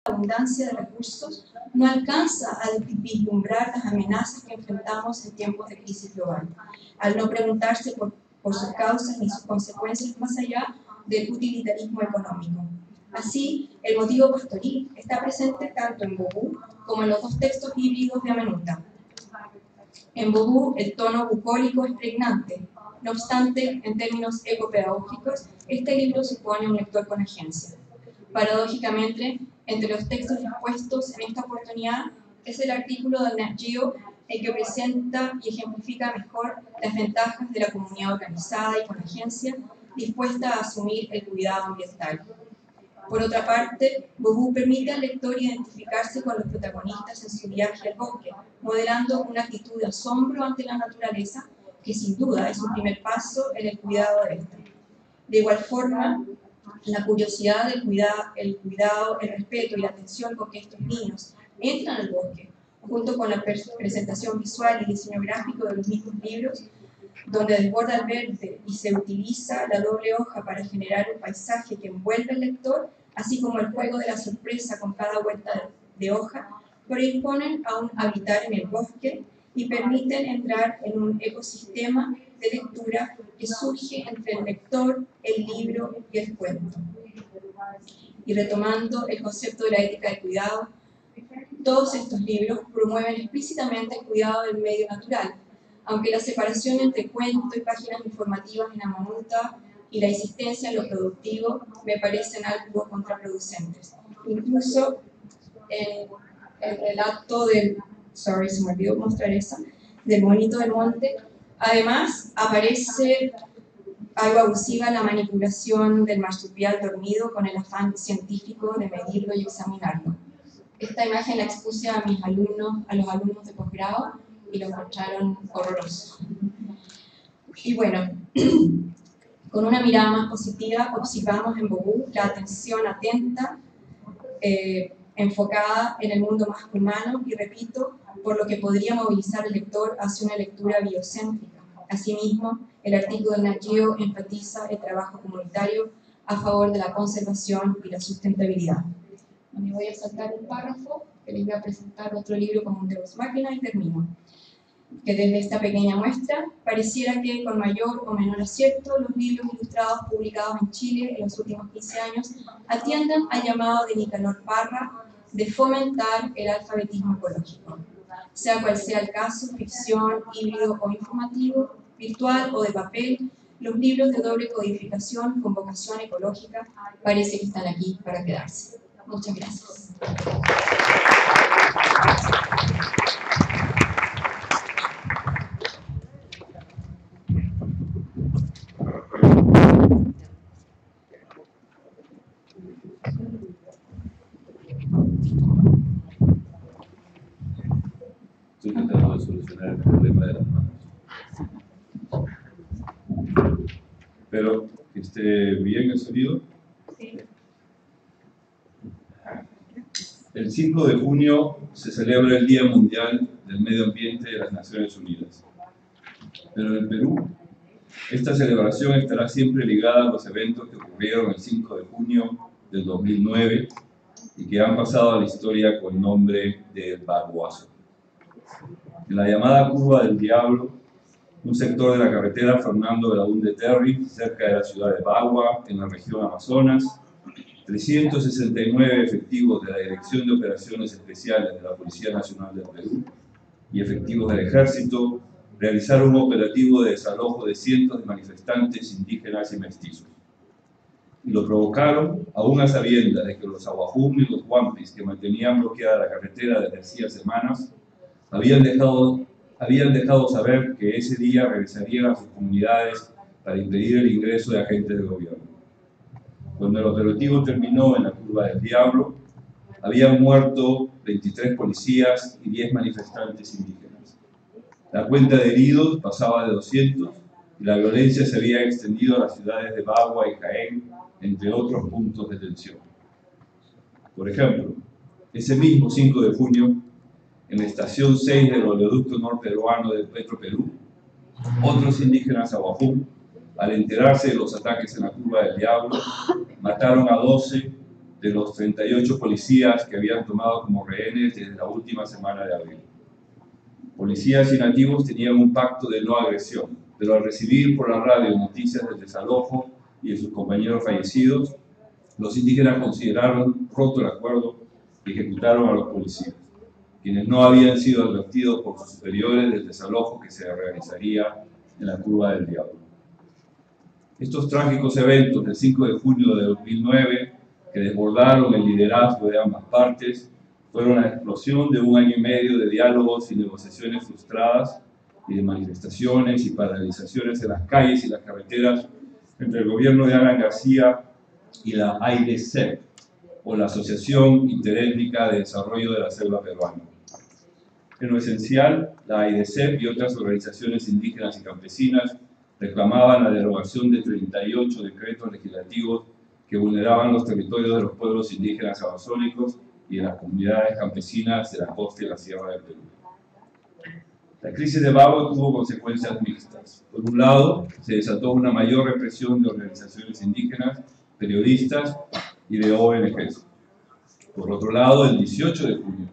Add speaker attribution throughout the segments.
Speaker 1: abundancia de recursos no alcanza a vislumbrar las amenazas que enfrentamos en tiempos de crisis global, al no preguntarse por sus causas ni sus consecuencias más allá del utilitarismo económico. Así, el motivo pastoril está presente tanto en Bobú como en los dos textos híbridos de Amenuta. En Bobú, el tono bucólico es pregnante. No obstante, en términos ecopedagógicos, este libro supone un lector con agencia. Paradójicamente, entre los textos expuestos en esta oportunidad es el artículo de Nat Geo el que presenta y ejemplifica mejor las ventajas de la comunidad organizada y con agencia dispuesta a asumir el cuidado ambiental. Por otra parte, Bobú permite al lector identificarse con los protagonistas en su viaje al bosque, modelando una actitud de asombro ante la naturaleza, que sin duda es un primer paso en el cuidado de esta. De igual forma, la curiosidad, el cuidado, el respeto y la atención con que estos niños entran al bosque, junto con la presentación visual y diseño gráfico de los mismos libros, donde desborda el verde y se utiliza la doble hoja para generar un paisaje que envuelve al lector, así como el juego de la sorpresa con cada vuelta de hoja, predisponen a un habitar en el bosque y permiten entrar en un ecosistema de lectura que surge entre el lector, el libro y el cuento. Y retomando el concepto de la ética del cuidado, todos estos libros promueven explícitamente el cuidado del medio natural, aunque la separación entre cuento y páginas informativas en Amenuta y la insistencia en lo productivo me parecen algo contraproducentes. Incluso en el relato del, se me olvidó mostrar esa, del monito del monte, además aparece algo abusiva la manipulación del marsupial dormido con el afán científico de medirlo y examinarlo. Esta imagen la expuse a los alumnos de posgrado, y lo encontraron horroroso. Y bueno, con una mirada más positiva, observamos en Bobú la atención atenta, enfocada en el mundo más humano, y repito, por lo que podría movilizar al lector hacia una lectura biocéntrica. Asimismo, el artículo de Nat Geo enfatiza el trabajo comunitario a favor de la conservación y la sustentabilidad. Me voy a saltar un párrafo, que les voy a presentar otro libro como un Deus Machina y termino. Que desde esta pequeña muestra, pareciera que con mayor o menor acierto, los libros ilustrados publicados en Chile en los últimos 15 años atienden al llamado de Nicanor Parra de fomentar el alfabetismo ecológico. Sea cual sea el caso, ficción, híbrido o informativo, virtual o de papel, los libros de doble codificación con vocación ecológica parece que están aquí para quedarse. Muchas gracias.
Speaker 2: Estoy tratando de solucionar el problema de las manos. Espero que esté bien el sonido.
Speaker 1: Sí.
Speaker 2: El 5 de junio se celebra el Día Mundial del Medio Ambiente de las Naciones Unidas. Pero en Perú, esta celebración estará siempre ligada a los eventos que ocurrieron el 5 de junio del 2009 y que han pasado a la historia con el nombre de Baguazo. En la llamada Curva del Diablo, un sector de la carretera Fernando Belaúnde Terry, cerca de la ciudad de Bagua, en la región Amazonas, 369 efectivos de la Dirección de Operaciones Especiales de la Policía Nacional del Perú y efectivos del Ejército realizaron un operativo de desalojo de cientos de manifestantes indígenas y mestizos. Y lo provocaron aún a sabiendas de que los Awajún y los Huampis, que mantenían bloqueada la carretera desde hacía semanas, habían dejado saber que ese día regresarían a sus comunidades para impedir el ingreso de agentes del gobierno. Cuando el operativo terminó en la Curva del Diablo, habían muerto 23 policías y 10 manifestantes indígenas. La cuenta de heridos pasaba de 200 y la violencia se había extendido a las ciudades de Bagua y Jaén, entre otros puntos de tensión. Por ejemplo, ese mismo 5 de junio, en la estación 6 del oleoducto norperuano de Petroperú, otros indígenas Awajún, al enterarse de los ataques en la Curva del Diablo, mataron a 12 de los 38 policías que habían tomado como rehenes desde la última semana de abril. Policías y nativos tenían un pacto de no agresión, pero al recibir por la radio noticias del desalojo y de sus compañeros fallecidos, los indígenas consideraron roto el acuerdo y ejecutaron a los policías, quienes no habían sido advertidos por sus superiores del desalojo que se realizaría en la Curva del Diablo. Estos trágicos eventos del 5 de junio de 2009, que desbordaron el liderazgo de ambas partes, fueron la explosión de un año y medio de diálogos y negociaciones frustradas y de manifestaciones y paralizaciones en las calles y las carreteras entre el gobierno de Alan García y la AIDC, o la Asociación Interétnica de Desarrollo de la Selva Peruana. En lo esencial, la AIDC y otras organizaciones indígenas y campesinas reclamaban la derogación de 38 decretos legislativos que vulneraban los territorios de los pueblos indígenas amazónicos y de las comunidades campesinas de la costa y la sierra del Perú. La crisis de Bagua tuvo consecuencias mixtas. Por un lado, se desató una mayor represión de organizaciones indígenas, periodistas y de ONGs. Por otro lado, el 18 de junio,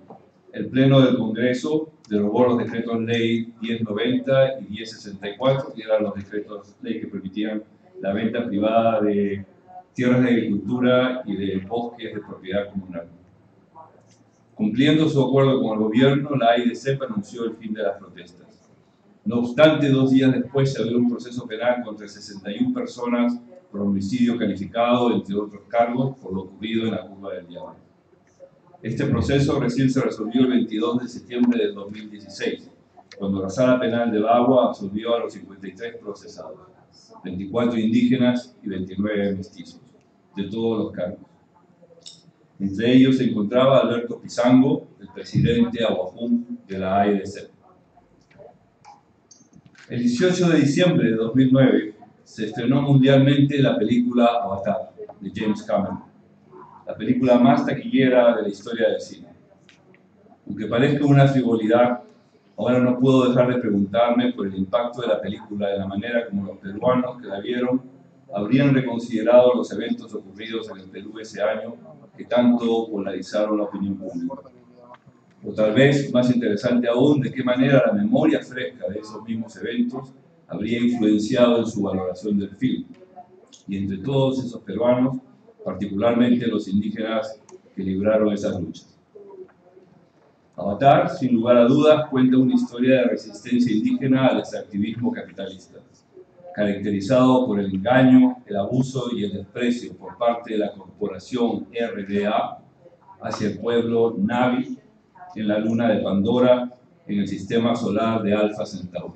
Speaker 2: el Pleno del Congreso derogó los decretos ley 1090 y 1064, que eran los decretos ley que permitían la venta privada de tierras de agricultura y de bosques de propiedad comunal. Cumpliendo su acuerdo con el gobierno, la AIDC anunció el fin de las protestas. No obstante, 2 días después se abrió un proceso penal contra 61 personas por homicidio calificado, entre otros cargos, por lo ocurrido en la Curva del Diablo. Este proceso recién se resolvió el 22 de septiembre del 2016, cuando la Sala Penal de Bagua absolvió a los 53 procesados, 24 indígenas y 29 mestizos, de todos los cargos. Entre ellos se encontraba Alberto Pizango, el presidente aguajún de la AIDC. El 18 de diciembre de 2009 se estrenó mundialmente la película Avatar, de James Cameron, la película más taquillera de la historia del cine. Aunque parezca una frivolidad, ahora no puedo dejar de preguntarme por el impacto de la película, de la manera como los peruanos que la vieron habrían reconsiderado los eventos ocurridos en el Perú ese año que tanto polarizaron la opinión pública. O tal vez, más interesante aún, de qué manera la memoria fresca de esos mismos eventos habría influenciado en su valoración del film. Y entre todos esos peruanos, particularmente los indígenas que libraron esas luchas. Avatar, sin lugar a dudas, cuenta una historia de resistencia indígena al extractivismo capitalista, caracterizado por el engaño, el abuso y el desprecio por parte de la corporación RDA hacia el pueblo Na'vi en la luna de Pandora, en el sistema solar de Alpha Centauri.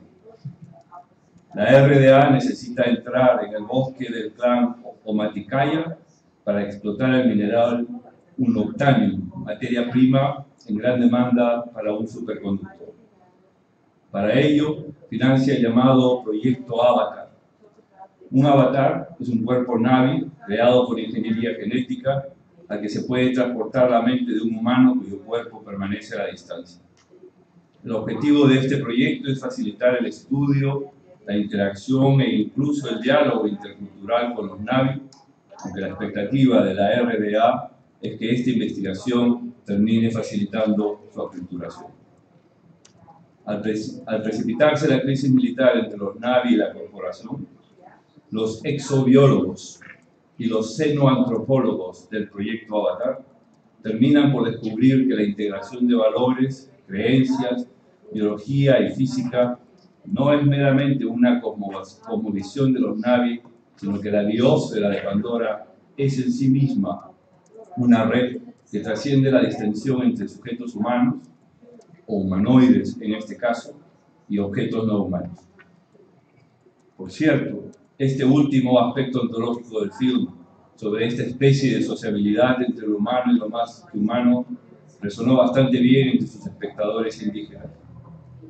Speaker 2: La RDA necesita entrar en el bosque del clan Omaticaya para explotar el mineral unobtainium, materia prima en gran demanda para un superconductor. Para ello, financia el llamado Proyecto Avatar. Un avatar es un cuerpo Na'vi creado por ingeniería genética al que se puede transportar la mente de un humano cuyo cuerpo permanece a la distancia. El objetivo de este proyecto es facilitar el estudio, la interacción e incluso el diálogo intercultural con los Na'vi, aunque la expectativa de la RDA es que esta investigación termine facilitando su aculturación. Al precipitarse la crisis militar entre los Na'vi y la corporación, los exobiólogos y los xenoantropólogos del proyecto Avatar terminan por descubrir que la integración de valores, creencias, biología y física no es meramente una cosmovisión de los Na'vi, sino que la biosfera de Pandora es en sí misma una red que trasciende la distinción entre sujetos humanos, o humanoides en este caso, y objetos no humanos. Por cierto, este último aspecto ontológico del film, sobre esta especie de sociabilidad entre lo humano y lo más que humano, resonó bastante bien entre sus espectadores indígenas,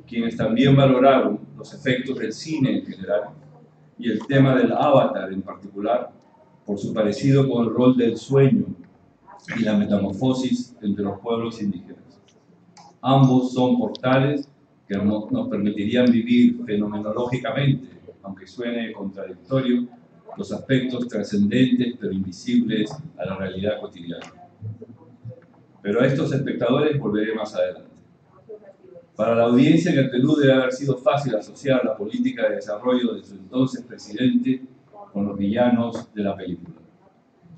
Speaker 2: quienes también valoraron los efectos del cine en general y el tema del avatar en particular, por su parecido con el rol del sueño y la metamorfosis entre los pueblos indígenas. Ambos son portales que nos permitirían vivir fenomenológicamente, aunque suene contradictorio, los aspectos trascendentes pero invisibles a la realidad cotidiana. Pero a estos espectadores volveré más adelante. Para la audiencia en el Perú debe haber sido fácil asociar la política de desarrollo de su entonces presidente con los villanos de la película,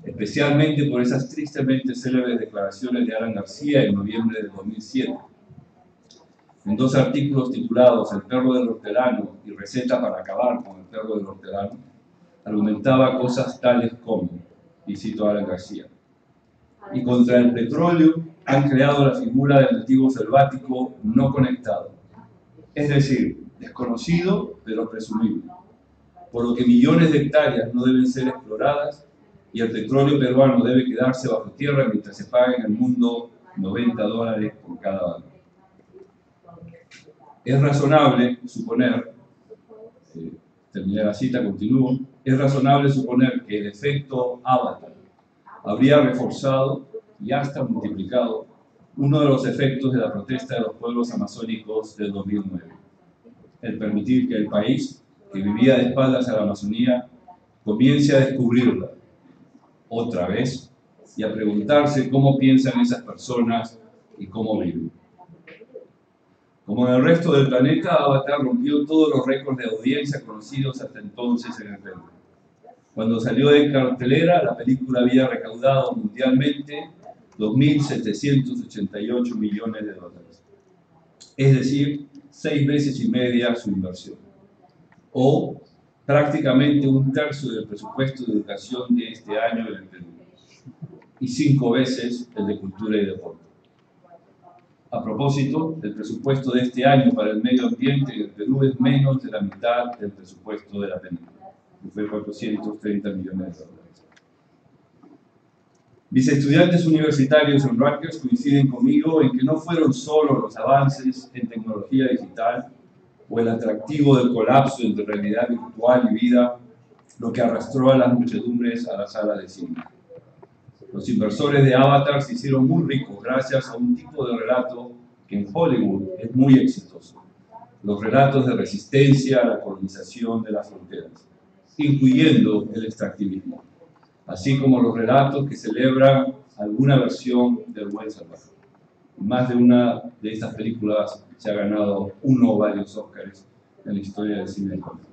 Speaker 2: especialmente por esas tristemente célebres declaraciones de Alan García en noviembre de 2007. En dos artículos titulados El perro del hortelano y Receta para acabar con el perro del hortelano, argumentaba cosas tales como, y cito a Alan García, y contra el petróleo han creado la figura del nativo selvático no conectado, es decir, desconocido pero presumible, por lo que millones de hectáreas no deben ser exploradas y el petróleo peruano debe quedarse bajo tierra mientras se paga en el mundo $90 por cada barril. Es razonable suponer, terminé la cita, continúo, es razonable suponer que el efecto Avatar habría reforzado y hasta multiplicado uno de los efectos de la protesta de los pueblos amazónicos del 2009, el permitir que el país, que vivía de espaldas a la Amazonía, comience a descubrirla otra vez y a preguntarse cómo piensan esas personas y cómo viven. Como en el resto del planeta, Avatar rompió todos los récords de audiencia conocidos hasta entonces en el Perú. Cuando salió de cartelera, la película había recaudado mundialmente 2.788 millones de dólares, es decir, 6 veces y media su inversión, o prácticamente un tercio del presupuesto de educación de este año en el Perú, y 5 veces el de cultura y deporte. A propósito, el presupuesto de este año para el medio ambiente en el Perú es menos de la mitad del presupuesto de la película, que fue 430 millones de dólares. Mis estudiantes universitarios en Rutgers coinciden conmigo en que no fueron solo los avances en tecnología digital o el atractivo del colapso entre realidad virtual y vida lo que arrastró a las muchedumbres a la sala de cine. Los inversores de Avatar se hicieron muy ricos gracias a un tipo de relato que en Hollywood es muy exitoso: los relatos de resistencia a la colonización de las fronteras, incluyendo el extractivismo, así como los relatos que celebran alguna versión del buen salvaje. Más de una de estas películas se ha ganado uno o varios Óscares en la historia del cine de Hollywood.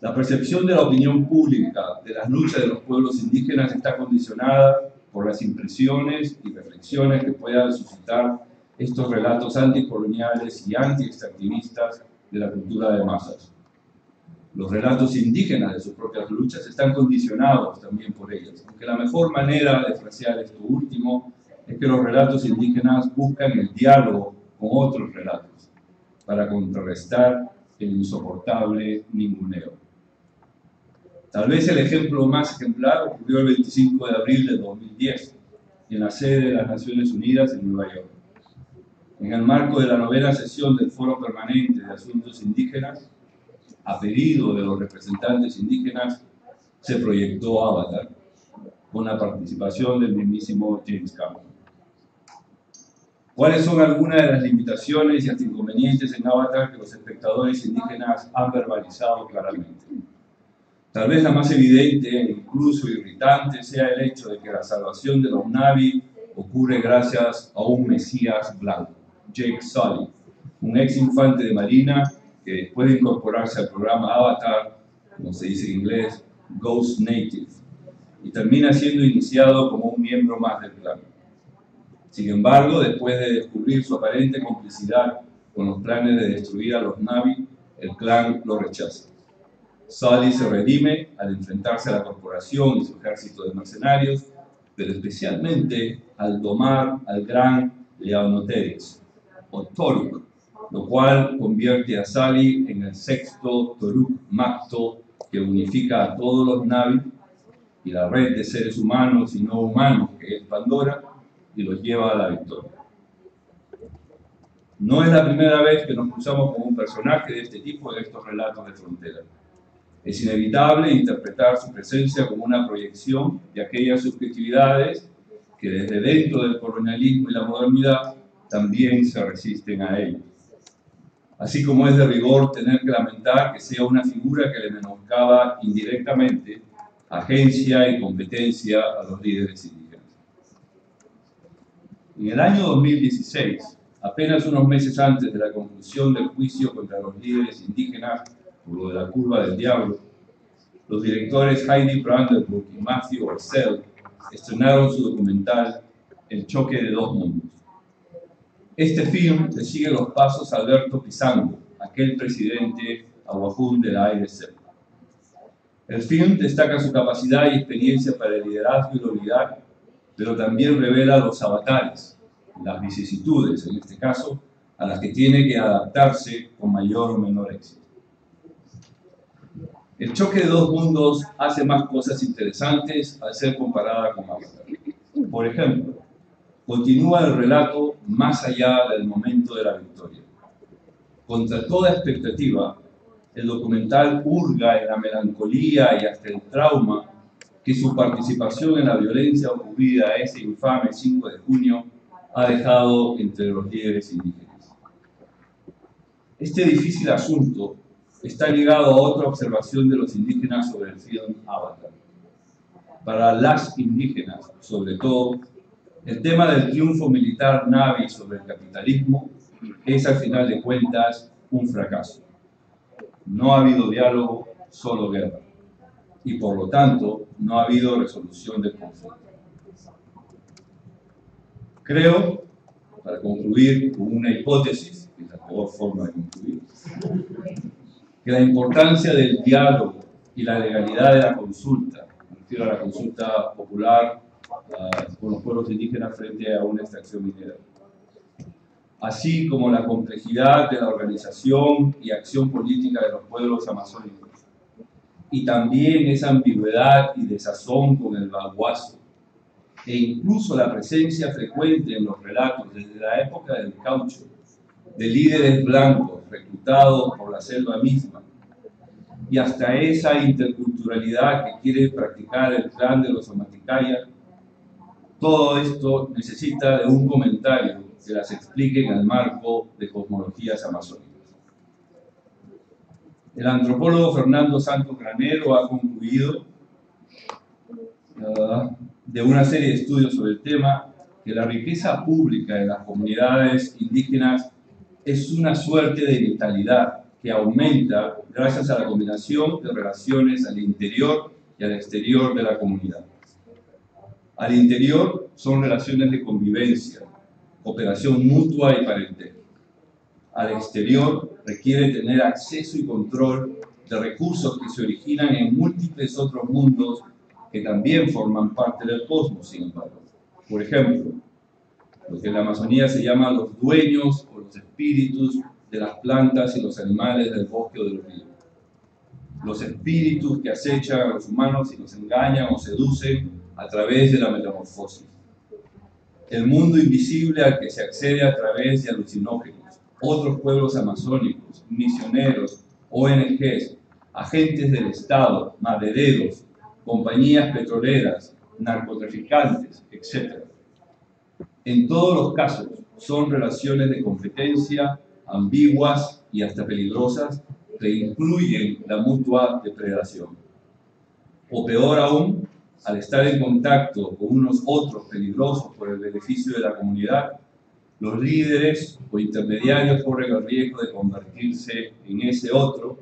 Speaker 2: La percepción de la opinión pública de las luchas de los pueblos indígenas está condicionada por las impresiones y reflexiones que puedan suscitar estos relatos anticoloniales y anti-extractivistas de la cultura de masas. Los relatos indígenas de sus propias luchas están condicionados también por ellas, aunque la mejor manera de frasear esto último es que los relatos indígenas buscan el diálogo con otros relatos para contrarrestar el insoportable ninguneo. Tal vez el ejemplo más ejemplar ocurrió el 25 de abril de 2010, en la sede de las Naciones Unidas en Nueva York. En el marco de la 9ª sesión del Foro Permanente de Asuntos Indígenas, a pedido de los representantes indígenas, se proyectó Avatar, con la participación del mismísimo James Cameron. ¿Cuáles son algunas de las limitaciones y hasta inconvenientes en Avatar que los espectadores indígenas han verbalizado claramente? Tal vez la más evidente e incluso irritante sea el hecho de que la salvación de los Na'vi ocurre gracias a un mesías blanco, Jake Sully, un ex infante de marina que después de incorporarse al programa Avatar, como se dice en inglés, Ghost Native, y termina siendo iniciado como un miembro más del clan. Sin embargo, después de descubrir su aparente complicidad con los planes de destruir a los Na'vi, el clan lo rechaza. Sully se redime al enfrentarse a la corporación y su ejército de mercenarios, pero especialmente al domar al gran Leonoteris, o Toruk, lo cual convierte a Sully en el 6º Toruk Makto que unifica a todos los Na'vi y la red de seres humanos y no humanos que es Pandora, y los lleva a la victoria. No es la primera vez que nos cruzamos con un personaje de este tipo en estos relatos de frontera. Es inevitable interpretar su presencia como una proyección de aquellas subjetividades que desde dentro del colonialismo y la modernidad también se resisten a ello. así como es de rigor tener que lamentar que sea una figura que le menoscaba indirectamente agencia y competencia a los líderes indígenas. En el año 2016, apenas unos meses antes de la conclusión del juicio contra los líderes indígenas por lo de la curva del diablo, los directores Heidi Brandenburg y Matthew Orcel estrenaron su documental El choque de dos mundos. Este film le sigue los pasos a Alberto Pizango, aquel presidente aguajún de la ANC. El film destaca su capacidad y experiencia para el liderazgo y la unidad, pero también revela los avatares, las vicisitudes, en este caso, a las que tiene que adaptarse con mayor o menor éxito. El choque de dos mundos hace más cosas interesantes al ser comparada con Avatar. Por ejemplo, continúa el relato más allá del momento de la victoria. Contra toda expectativa, el documental hurga en la melancolía y hasta el trauma que su participación en la violencia ocurrida ese infame 5 de junio ha dejado entre los líderes indígenas. Este difícil asunto está ligado a otra observación de los indígenas sobre el film Avatar. Para las indígenas, sobre todo, el tema del triunfo militar Na'vi sobre el capitalismo es, al final de cuentas, un fracaso. No ha habido diálogo, solo guerra. Y por lo tanto, no ha habido resolución del conflicto. Creo, para concluir con una hipótesis, que es la peor forma de concluir, que la importancia del diálogo y la legalidad de la consulta, me refiero a la consulta popular con los pueblos indígenas frente a una extracción minera, así como la complejidad de la organización y acción política de los pueblos amazónicos, y también esa ambigüedad y desazón con el baguazo, e incluso la presencia frecuente en los relatos desde la época del caucho, de líderes blancos reclutados por la selva misma, y hasta esa interculturalidad que quiere practicar el clan de los Omaticaya. Todo esto necesita de un comentario que las explique en el marco de cosmologías amazónicas. El antropólogo Fernando Santos Granero ha concluido de una serie de estudios sobre el tema que la riqueza pública de las comunidades indígenas es una suerte de vitalidad que aumenta gracias a la combinación de relaciones al interior y al exterior de la comunidad. Al interior son relaciones de convivencia, cooperación mutua y parentesco. Al exterior requiere tener acceso y control de recursos que se originan en múltiples otros mundos que también forman parte del cosmos, sin embargo. Por ejemplo, lo que en la Amazonía se llama los dueños o los espíritus de las plantas y los animales del bosque o del río. Los espíritus que acechan a los humanos y nos engañan o seducen a través de la metamorfosis. El mundo invisible al que se accede a través de alucinógenos, otros pueblos amazónicos, misioneros, ONGs, agentes del Estado, madereros, compañías petroleras, narcotraficantes, etc. En todos los casos son relaciones de competencia ambiguas y hasta peligrosas que incluyen la mutua depredación. O peor aún, al estar en contacto con unos otros peligrosos por el beneficio de la comunidad, los líderes o intermediarios corren el riesgo de convertirse en ese otro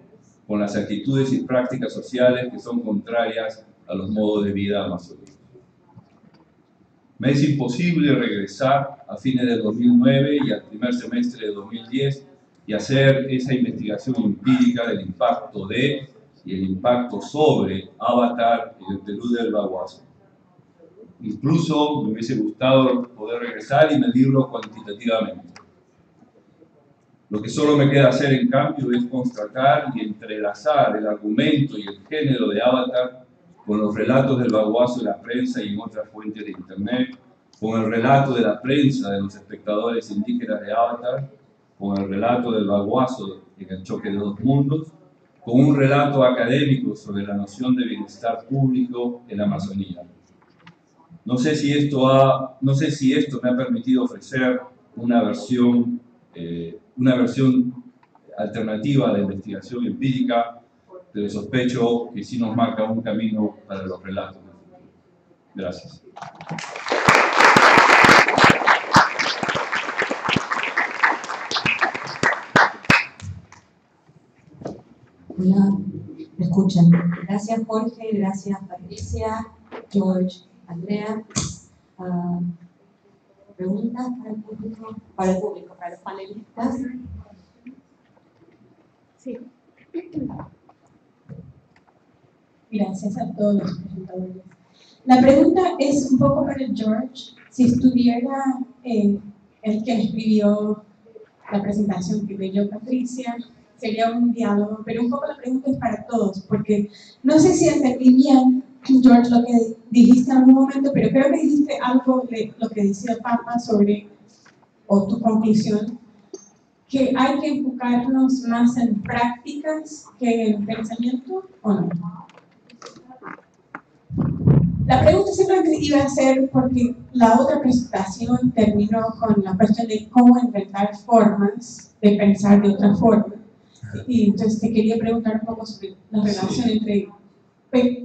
Speaker 2: con las actitudes y prácticas sociales que son contrarias a los modos de vida amazónicos. Me es imposible regresar a fines de 2009 y al primer semestre de 2010 y hacer esa investigación empírica del impacto de y el impacto sobre Avatar en el Perú del Baguazo. Incluso me hubiese gustado poder regresar y medirlo cuantitativamente. Lo que solo me queda hacer, en cambio, es constatar y entrelazar el argumento y el género de Avatar con los relatos del Baguazo en la prensa y en otras fuentes de Internet, con el relato de la prensa de los espectadores indígenas de Avatar, con el relato del Baguazo en El choque de dos mundos, con un relato académico sobre la noción de bienestar público en la Amazonía. No sé si esto me ha permitido ofrecer una versión alternativa de investigación empírica, pero sospecho que sí nos marca un camino para los relatos del futuro. Gracias.
Speaker 1: Hola, ¿me escuchan? Gracias Jorge, gracias Patricia, George, Andrea. ¿Preguntas para el público? Para los panelistas.
Speaker 3: Sí. Gracias a todos los presentadores. La pregunta es un poco para George. Si estuviera el que escribió la presentación que leyó Patricia, sería un diálogo, pero un poco la pregunta es para todos, porque no sé si entendí bien, George, lo que dijiste en algún momento, pero creo que dijiste algo de lo que decía Papa sobre, o tu conclusión, que hay que enfocarnos más en prácticas que en pensamiento, ¿o no? La pregunta simplemente iba a ser porque la otra presentación terminó con la cuestión de cómo inventar formas de pensar de otra forma. Y entonces te quería preguntar un poco sobre la relación entre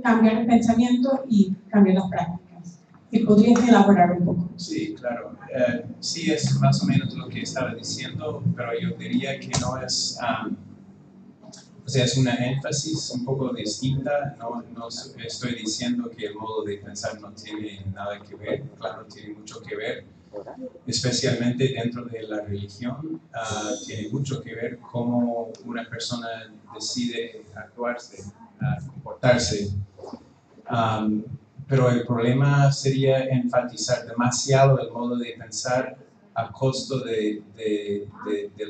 Speaker 3: cambiar el pensamiento y cambiar las prácticas. Si podrías elaborar un poco.
Speaker 4: Sí, claro. Sí, es más o menos lo que estaba diciendo, pero yo diría que no es... o sea, es una énfasis un poco distinta. No estoy diciendo que el modo de pensar no tiene nada que ver. Claro, tiene mucho que ver. Especialmente dentro de la religión, tiene mucho que ver cómo una persona decide actuarse, comportarse. Pero el problema sería enfatizar demasiado el modo de pensar a costo del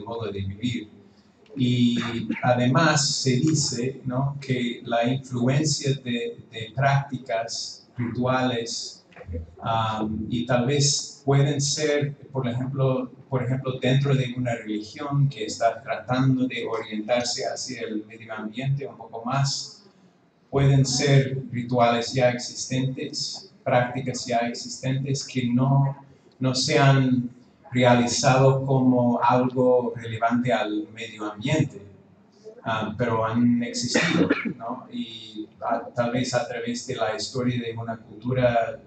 Speaker 4: modo de vivir. Y además se dice, ¿no?, que la influencia de prácticas rituales y tal vez pueden ser, por ejemplo, dentro de una religión que está tratando de orientarse hacia el medio ambiente un poco más, pueden ser rituales ya existentes, prácticas ya existentes que no se han realizado como algo relevante al medio ambiente, pero han existido, ¿no? Y tal vez a través de la historia de una cultura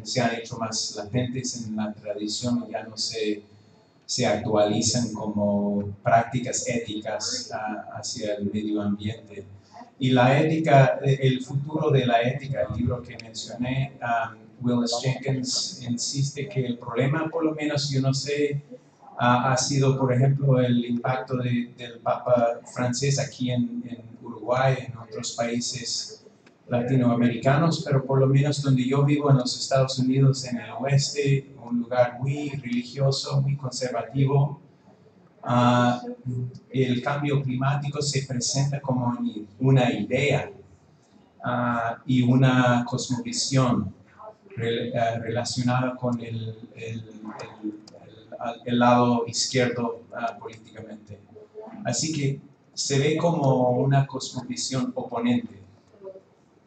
Speaker 4: se han hecho más latentes en la tradición y ya no se actualizan como prácticas éticas hacia el medio ambiente. Y la ética, el futuro de la ética, el libro que mencioné, Willis Jenkins insiste que el problema, por lo menos yo no sé, ha sido, por ejemplo, el impacto del Papa francés aquí en Uruguay, en otros países latinoamericanos, pero por lo menos donde yo vivo en los Estados Unidos, en el oeste, un lugar muy religioso, muy conservativo, el cambio climático se presenta como una idea y una cosmovisión relacionada con el lado izquierdo políticamente. Así que se ve como una cosmovisión oponente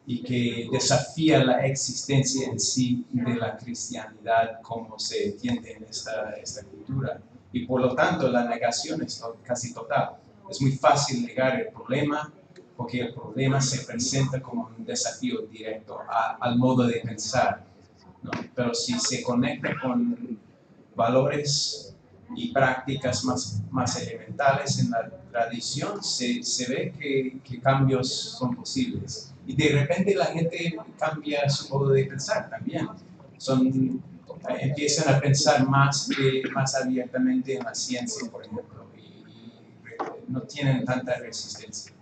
Speaker 4: y que desafía la existencia en sí de la cristianidad como se entiende en esta cultura. Y por lo tanto la negación es casi total. Es muy fácil negar el problema porque el problema se presenta como un desafío directo al modo de pensar, ¿no? Pero si se conecta con valores y prácticas más elementales en la tradición, se ve que cambios son posibles. Y de repente la gente cambia su modo de pensar también. Empiezan a pensar más abiertamente en la ciencia, por ejemplo, y no tienen tanta resistencia.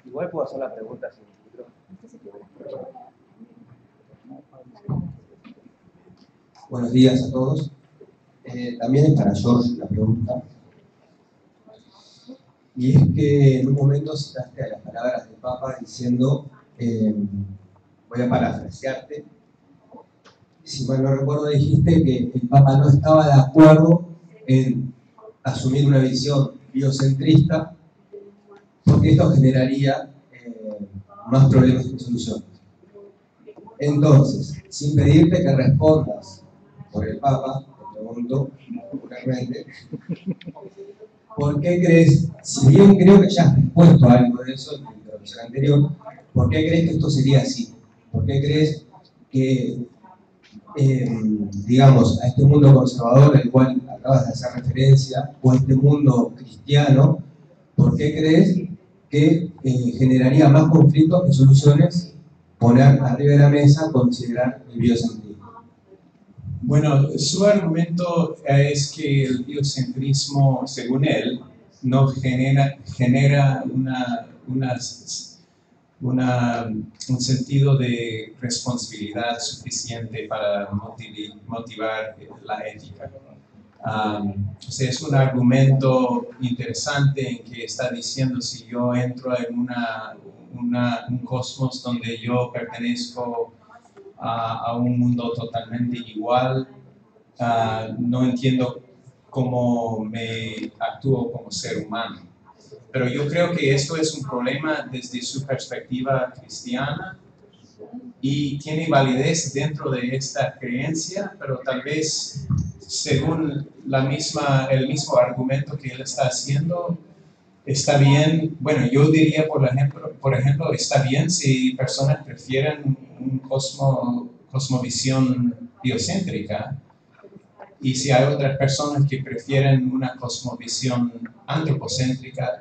Speaker 5: Igual puedo hacer la pregunta sin micrófono.
Speaker 6: Buenos días a todos. También es para George la pregunta. Y es que en un momento citaste a las palabras del Papa diciendo, voy a parafrasearte, si mal no recuerdo dijiste que el Papa no estaba de acuerdo en asumir una visión biocentrista porque esto generaría más problemas que soluciones. Entonces, sin pedirte que respondas por el Papa, te pregunto popularmente, ¿por qué crees, si bien creo que ya has respuesto a algo de eso en la introducción anterior, ¿por qué crees que esto sería así? ¿Por qué crees que, digamos, a este mundo conservador al cual acabas de hacer referencia, o a este mundo cristiano, ¿por qué crees que generaría más conflictos que soluciones poner arriba de la mesa considerar el biocentrismo?
Speaker 4: Bueno, su argumento es que el biocentrismo, según él, no genera un sentido de responsabilidad suficiente para motivar la ética. O sea, es un argumento interesante en que está diciendo si yo entro en un cosmos donde yo pertenezco a un mundo totalmente igual, no entiendo cómo me actúo como ser humano. Pero yo creo que esto es un problema desde su perspectiva cristiana y tiene validez dentro de esta creencia, pero tal vez según el mismo argumento que él está haciendo, está bien. Bueno, yo diría, por ejemplo, está bien si personas prefieren un cosmovisión biocéntrica, y si hay otras personas que prefieren una cosmovisión antropocéntrica.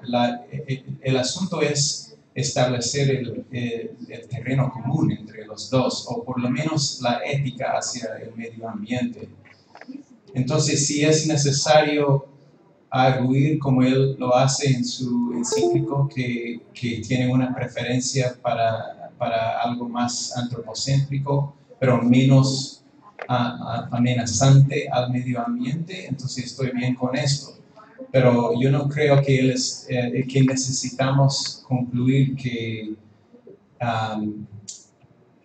Speaker 4: El asunto es establecer el terreno común entre los dos, o por lo menos la ética hacia el medio ambiente. Entonces, si es necesario arguir como él lo hace en su encíclico, que tiene una preferencia para algo más antropocéntrico, pero menos amenazante al medio ambiente, entonces estoy bien con esto. Pero yo no creo que que necesitamos concluir que...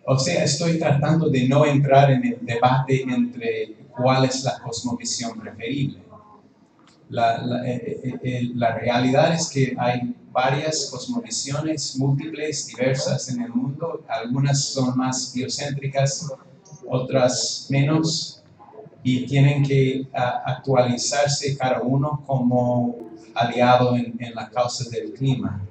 Speaker 4: o sea, estoy tratando de no entrar en el debate entre cuál es la cosmovisión preferible. La realidad es que hay varias cosmovisiones múltiples, diversas en el mundo. Algunas son más biocéntricas, otras menos, y tienen que actualizarse cada uno como aliado en la causa del clima.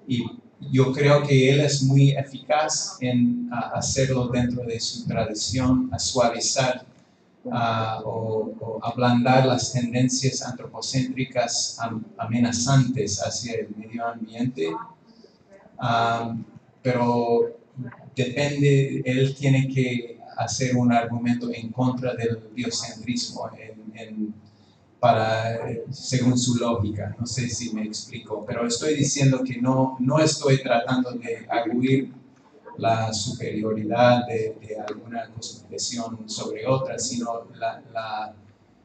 Speaker 4: Y yo creo que él es muy eficaz en hacerlo dentro de su tradición, a suavizar o ablandar las tendencias antropocéntricas amenazantes hacia el medio ambiente. Pero depende, él tiene que hacer un argumento en contra del biocentrismo según su lógica. No sé si me explico, pero estoy diciendo que no estoy tratando de arguir la superioridad de alguna cosmovisión sobre otra, sino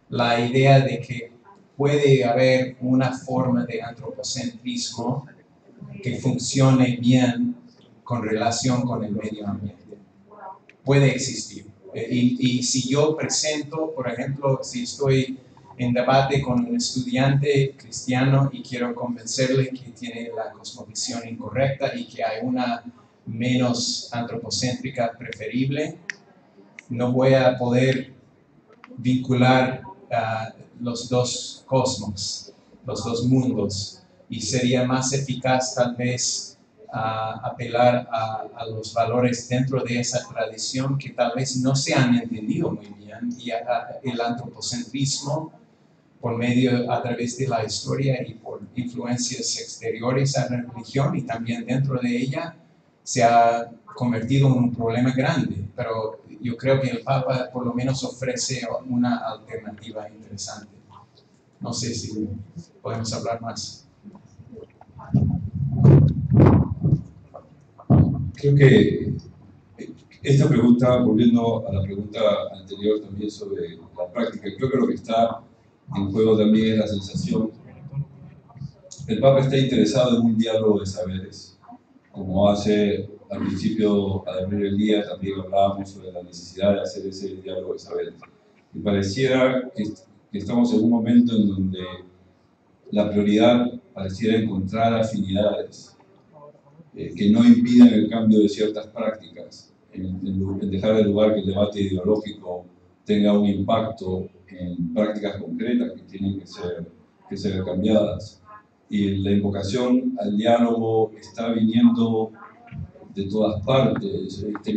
Speaker 4: la idea de que puede haber una forma de antropocentrismo que funcione bien con relación con el medio ambiente. Puede existir. Y si yo presento, por ejemplo, si estoy en debate con un estudiante cristiano y quiero convencerle que tiene la cosmovisión incorrecta y que hay una menos antropocéntrica preferible, no voy a poder vincular los dos cosmos, los dos mundos, y sería más eficaz tal vez apelar a los valores dentro de esa tradición que tal vez no se han entendido muy bien, y el antropocentrismo a través de la historia y por influencias exteriores a la religión y también dentro de ella se ha convertido en un problema grande. Pero yo creo que el Papa por lo menos ofrece una alternativa interesante. No sé si podemos hablar más.
Speaker 2: Creo que esta pregunta, volviendo a la pregunta anterior también sobre la práctica, creo que lo que está en juego también es la sensación. El Papa está interesado en un diálogo de saberes, como hace al principio, al abrir el día, también hablábamos sobre la necesidad de hacer ese diálogo de saberes. Y pareciera que estamos en un momento en donde la prioridad pareciera encontrar afinidades que no impidan el cambio de ciertas prácticas en dejar de lugar que el debate ideológico tenga un impacto en prácticas concretas que tienen que ser cambiadas. Y la invocación al diálogo está viniendo de todas partes, esta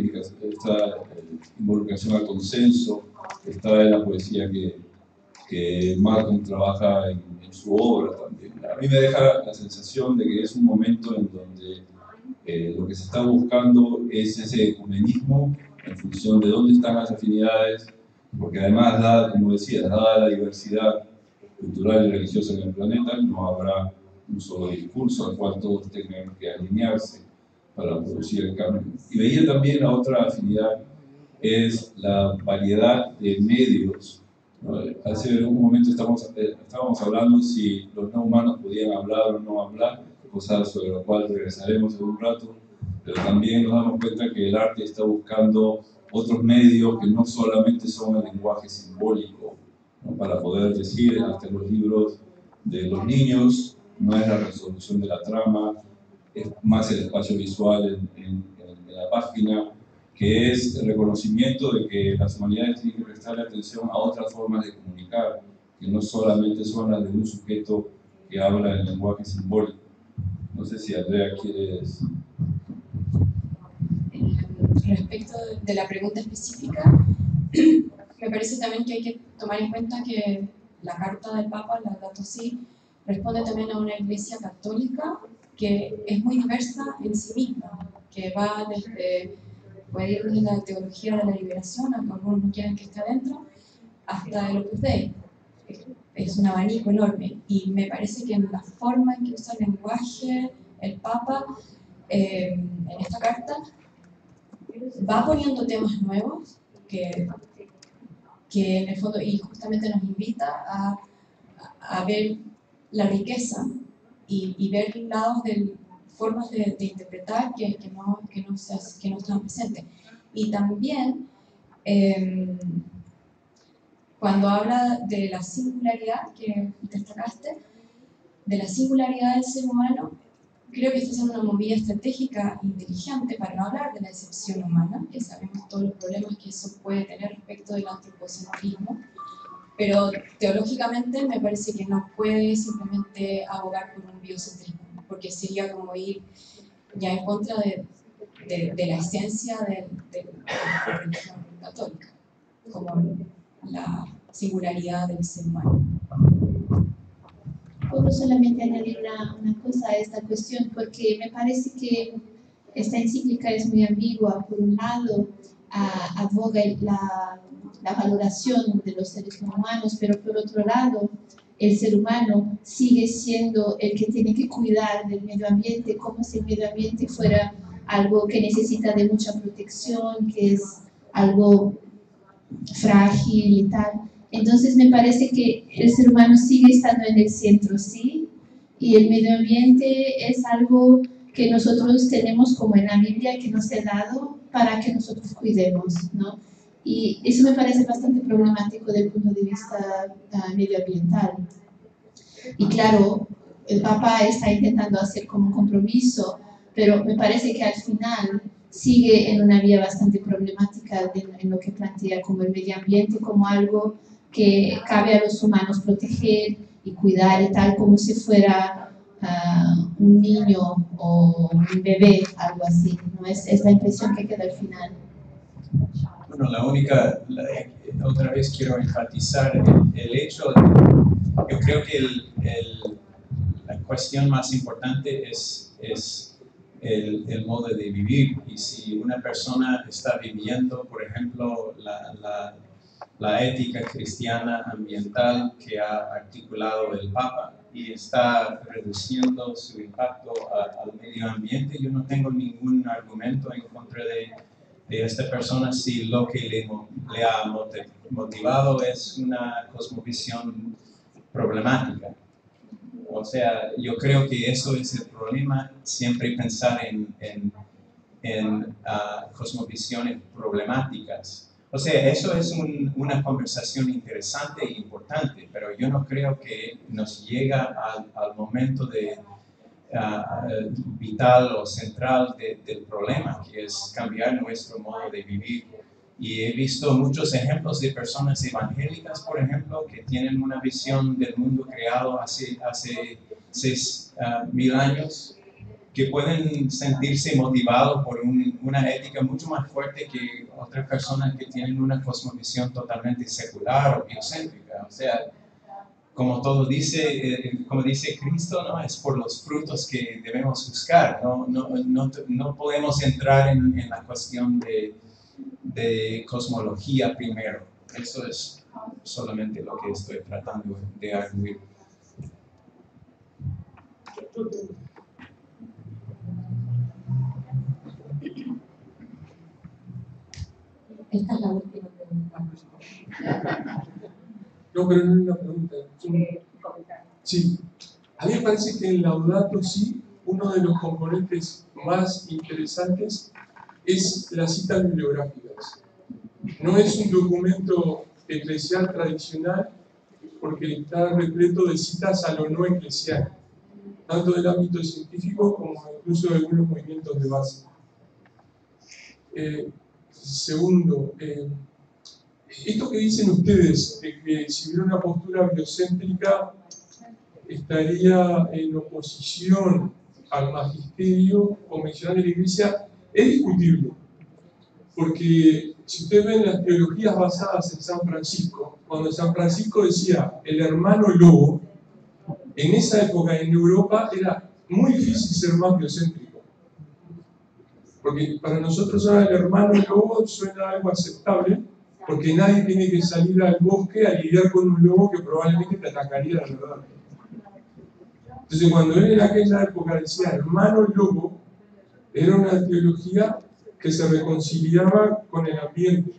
Speaker 2: involucración al consenso, está en la poesía que Malcolm trabaja en su obra también. A mí me deja la sensación de que es un momento en donde lo que se está buscando es ese ecumenismo en función de dónde están las afinidades, porque además, como decía, dada la diversidad cultural y religiosa en el planeta, no habrá un solo discurso al cual todos tengan que alinearse para producir el cambio. Y veía también la otra afinidad, es la variedad de medios. Hace un momento estábamos hablando si los no humanos podían hablar o no hablar, cosa sobre la cual regresaremos en un rato, pero también nos damos cuenta que el arte está buscando otros medios que no solamente son el lenguaje simbólico, ¿no? Para poder decir, hasta los libros de los niños, no es la resolución de la trama, es más el espacio visual en la página, que es el reconocimiento de que las humanidades tienen que prestarle atención a otras formas de comunicar, que no solamente son las de un sujeto que habla en lenguaje simbólico. No sé si Andrea quieres...
Speaker 1: Respecto de la pregunta específica, me parece también que hay que tomar en cuenta que la carta del Papa, la Laudato Si, responde también a una iglesia católica que es muy diversa en sí misma, que va puede ir desde la teología de la liberación, aunque algunos no quieran que esté adentro, hasta el Opus Dei. Es un abanico enorme, y me parece que en la forma en que usa el lenguaje el Papa en esta carta va poniendo temas nuevos que en el fondo, y justamente nos invita a ver la riqueza y ver lados de formas de interpretar que no están presentes. Y también, cuando habla de la singularidad que destacaste, de la singularidad del ser humano, creo que está haciendo una movida estratégica inteligente para no hablar de la excepción humana, que sabemos todos los problemas que eso puede tener respecto del antropocentrismo, pero teológicamente me parece que no puede simplemente abogar por un biocentrismo, porque sería como ir ya en contra de la esencia de la religión católica, como la singularidad del ser humano.
Speaker 7: Puedo solamente añadir una cosa a esta cuestión, porque me parece que esta encíclica es muy ambigua. Por un lado, aboga la valoración de los seres no humanos, pero por otro lado, el ser humano sigue siendo el que tiene que cuidar del medio ambiente, como si el medio ambiente fuera algo que necesita de mucha protección, que es algo frágil y tal. Entonces me parece que el ser humano sigue estando en el centro, ¿sí? Y el medio ambiente es algo que nosotros tenemos como en la Biblia, que nos ha dado para que nosotros cuidemos, ¿no? Y eso me parece bastante problemático desde el punto de vista medioambiental. Y claro, el Papa está intentando hacer como un compromiso, pero me parece que al final sigue en una vía bastante problemática en lo que plantea como el medio ambiente, como algo que cabe a los humanos proteger y cuidar y tal, como si fuera un niño o un bebé, algo así, ¿no? Es la impresión que queda al final.
Speaker 4: Bueno, otra vez quiero enfatizar el hecho, yo creo que la cuestión más importante es el modo de vivir, y si una persona está viviendo, por ejemplo, la ética cristiana ambiental que ha articulado el Papa y está reduciendo su impacto al medio ambiente, yo no tengo ningún argumento en contra de esta persona si lo que le ha motivado es una cosmovisión problemática. O sea, yo creo que eso es el problema, siempre pensar en cosmovisiones problemáticas. O sea, eso es una conversación interesante e importante, pero yo no creo que nos llega al momento de vital o central del problema, que es cambiar nuestro modo de vivir. Y he visto muchos ejemplos de personas evangélicas, por ejemplo, que tienen una visión del mundo creado hace 6,000 años, que pueden sentirse motivados por una ética mucho más fuerte que otras personas que tienen una cosmovisión totalmente secular o biocéntrica. O sea, como como dice Cristo, ¿no? Es por los frutos que debemos buscar. No podemos entrar en la cuestión de cosmología primero. Eso es solamente lo que estoy tratando de arguir.
Speaker 3: Esta es la última pregunta.
Speaker 8: No, pero no es una pregunta. Sí. A mí me parece que en Laudato Si, uno de los componentes más interesantes es las citas bibliográficas. No es un documento eclesial tradicional porque está repleto de citas a lo no eclesial, tanto del ámbito científico como incluso de algunos movimientos de base. Segundo, esto que dicen ustedes, de que si hubiera una postura biocéntrica estaría en oposición al magisterio convencional de la Iglesia, es discutible. Porque si ustedes ven las teologías basadas en San Francisco, cuando San Francisco decía el hermano lobo, en esa época en Europa era muy difícil ser más biocéntrico. Porque para nosotros ahora el hermano lobo suena algo aceptable, porque nadie tiene que salir al bosque a lidiar con un lobo que probablemente te atacaría de verdad. Entonces cuando él en aquella época decía hermano lobo, era una teología que se reconciliaba con el ambiente.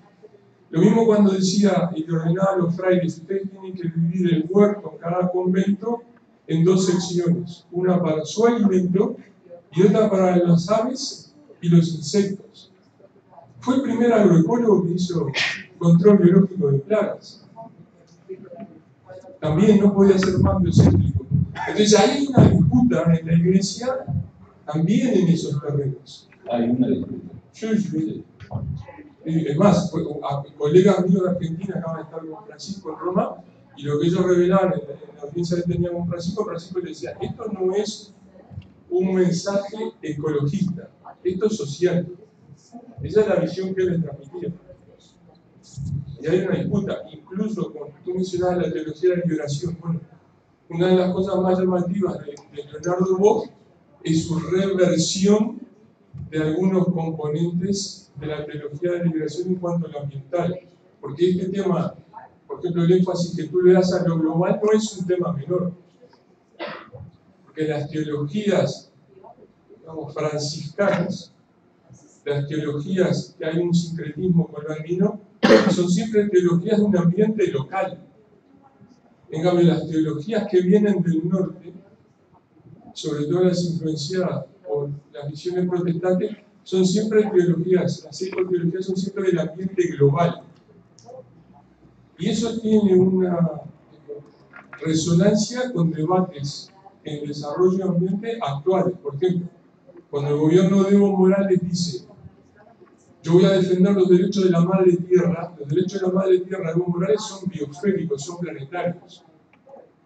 Speaker 8: Lo mismo cuando decía y le ordenaba a los frailes, ustedes tienen que dividir el huerto en cada convento en 2 secciones, una para su alimento y otra para las aves y los insectos. Fue el primer agroecólogo que hizo control biológico de plagas. También no podía ser más biocéntrico. Entonces hay una disputa en la Iglesia también en esos terrenos.
Speaker 2: Hay una disputa.
Speaker 8: Sí. Es más, colegas míos de Argentina acaban de estar con Francisco en Roma y lo que ellos revelaban en la audiencia que tenía con Francisco le decía, esto no es un mensaje ecologista, esto es social. Esa es la visión que él les transmitía. Y hay una disputa, incluso cuando tú mencionabas la teología de la liberación. Bueno, una de las cosas más llamativas de Leonardo Boff es su reversión de algunos componentes de la teología de la liberación en cuanto a lo ambiental. Porque este tema, por ejemplo, el énfasis que tú le das a lo global no es un tema menor. Porque las teologías, digamos, franciscanas, las teologías que hay un sincretismo con lo andino, son siempre teologías de un ambiente local. En cambio, las teologías que vienen del norte, sobre todo las influenciadas por las visiones protestantes, son siempre teologías, las ecoteologías son siempre del ambiente global. Y eso tiene una resonancia con debates en desarrollo ambiente actuales. Por ejemplo, cuando el gobierno de Evo Morales dice yo voy a defender los derechos de la madre tierra, los derechos de la madre tierra de Evo Morales son biosféricos, son planetarios.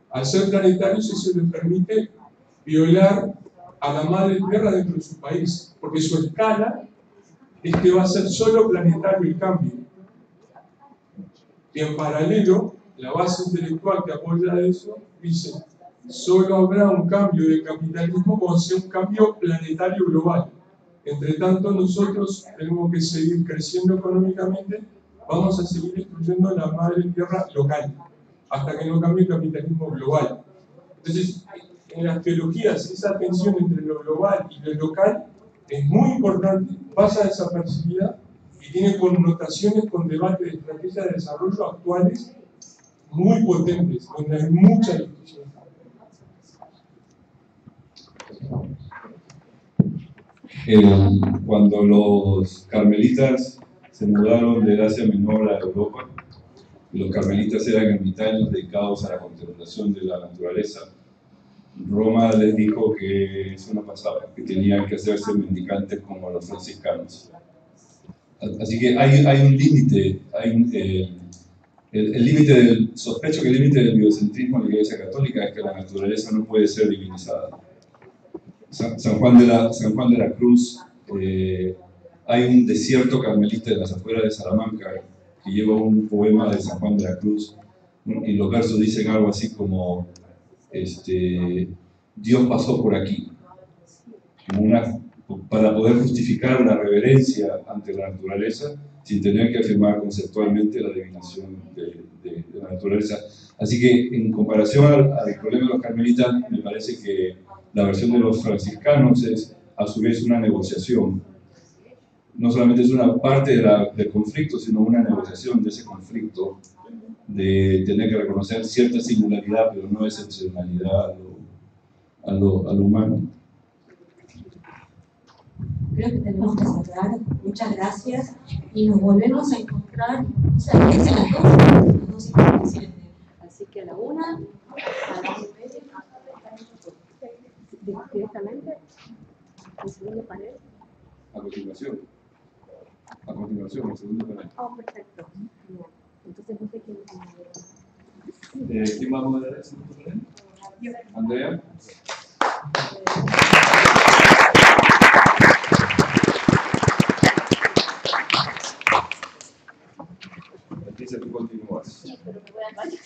Speaker 8: Al ser planetarios eso le permite violar a la madre tierra dentro de su país, porque su escala es que va a ser solo planetario el cambio. Y en paralelo, la base intelectual que apoya eso dice, solo habrá un cambio del capitalismo cuando sea un cambio planetario global. Entre tanto, nosotros tenemos que seguir creciendo económicamente, vamos a seguir destruyendo la madre tierra local, hasta que no cambie el capitalismo global. Entonces, en las teologías, esa tensión entre lo global y lo local es muy importante, pasa desapercibida y tiene connotaciones con debates de estrategias de desarrollo actuales muy potentes, donde hay mucha discusión.
Speaker 2: Cuando los carmelitas se mudaron de Asia Menor a Europa, los carmelitas eran ermitaños dedicados a la contemplación de la naturaleza. Roma les dijo que eso no pasaba, que tenían que hacerse mendicantes como los franciscanos. Así que hay un límite, el límite del, sospecho que el límite del biocentrismo en la Iglesia Católica es que la naturaleza no puede ser divinizada. San Juan de la Cruz, hay un desierto carmelita en las afueras de Salamanca que lleva un poema de San Juan de la Cruz, y los versos dicen algo así como Dios pasó por aquí, para poder justificar una reverencia ante la naturaleza sin tener que afirmar conceptualmente la divinación de la naturaleza. Así que en comparación al problema de los carmelitas, me parece que la versión de los franciscanos es a su vez una negociación. No solamente es una parte del conflicto, sino una negociación de ese conflicto, de tener que reconocer cierta singularidad, pero no excepcionalidad a lo humano.
Speaker 1: Creo que tenemos que cerrar. Muchas gracias y nos volvemos a encontrar, o sea, es a las 2:57. Así que a la 1, a las 2:30. Directamente, el segundo panel.
Speaker 2: A continuación, el segundo panel.
Speaker 1: Oh, perfecto. Entonces, no sé quién
Speaker 2: ¿Quién va a moderar el segundo panel? Andrea. Empieza tú, continúas.
Speaker 7: Sí, pero me voy al baño.